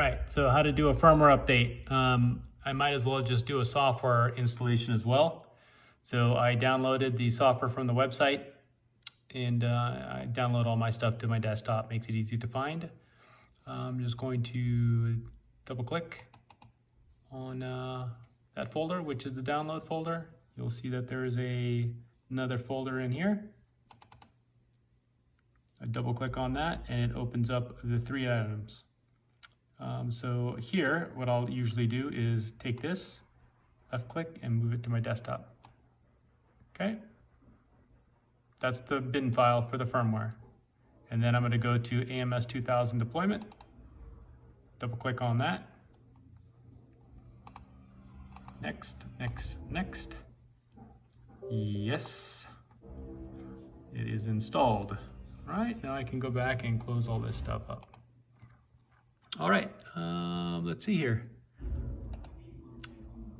right, so how to do a firmware update. I might as well just do a software installation as well. So I downloaded the software from the website, and I download all my stuff to my desktop. Makes it easy to find. I'm just going to double click on that folder, which is the download folder. You'll see that there is another folder in here. I double click on that and it opens up the 3 items. So here, what I'll usually do is take this, left click, and move it to my desktop. Okay, that's the bin file for the firmware. And then I'm going to go to Ams2000 deployment, double click on that. Next, next, next. Yes, it is installed. Right, now I can go back and close all this stuff up. All right, let's see here.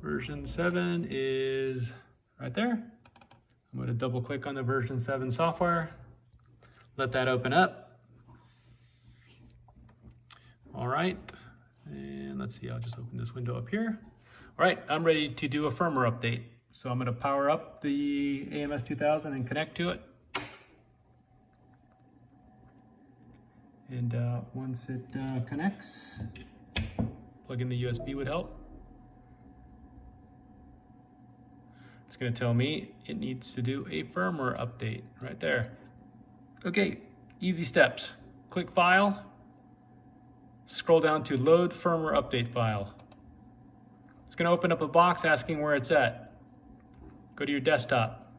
Version 7 is right there. I'm going to double click on the version 7 software. Let that open up. All right, and let's see, I'll just open this window up here. All right, I'm ready to do a firmware update. So I'm going to power up the Ams2000 and connect to it. And once it connects, plug in the USB would help. It's going to tell me it needs to do a firmware update right there. Okay, easy steps. Click File, scroll down to Load Firmware Update File. It's going to open up a box asking where it's at. Go to your desktop.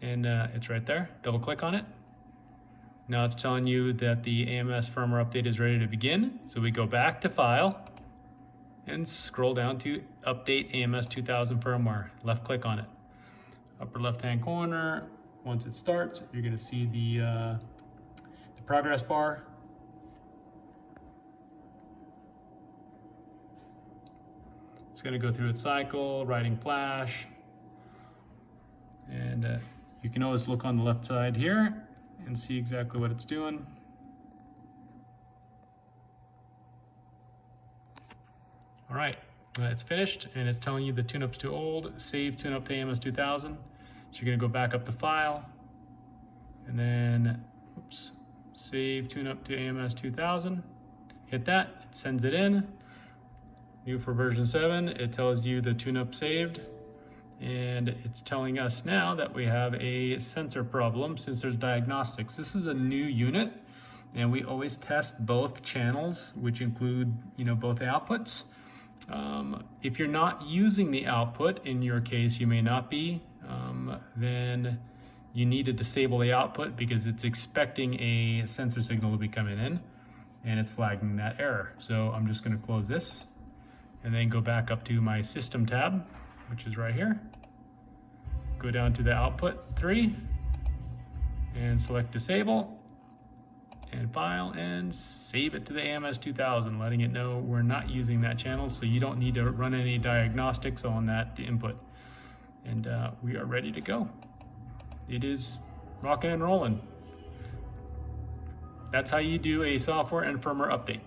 And it's right there. Double click on it. Now it's telling you that the AMS firmware update is ready to begin. So we go back to File and scroll down to Update Ams2000 Firmware. Left click on it. Upper left hand corner. Once it starts, you're going to see the progress bar. It's going to go through its cycle, writing flash. And you can always look on the left side here and see exactly what it's doing. All right, it's finished and it's telling you the tune-up's too old. Save tune-up to Ams2000. So you're gonna go back up the file and then, oops, save tune-up to Ams2000. Hit that, it sends it in. New for version 7, it tells you the tune-up saved. And it's telling us now that we have a sensor problem since there's diagnostics. This is a new unit, and we always test both channels, which include, both outputs. If you're not using the output, in your case you may not be, then you need to disable the output because it's expecting a sensor signal to be coming in, and it's flagging that error. So I'm just going to close this and then go back up to my System tab, which is right here. Go down to the output 3 and select disable and file and save it to the Ams2000, letting it know we're not using that channel, so you don't need to run any diagnostics on that input. And we are ready to go. It is rocking and rolling. That's how you do a software and firmware update.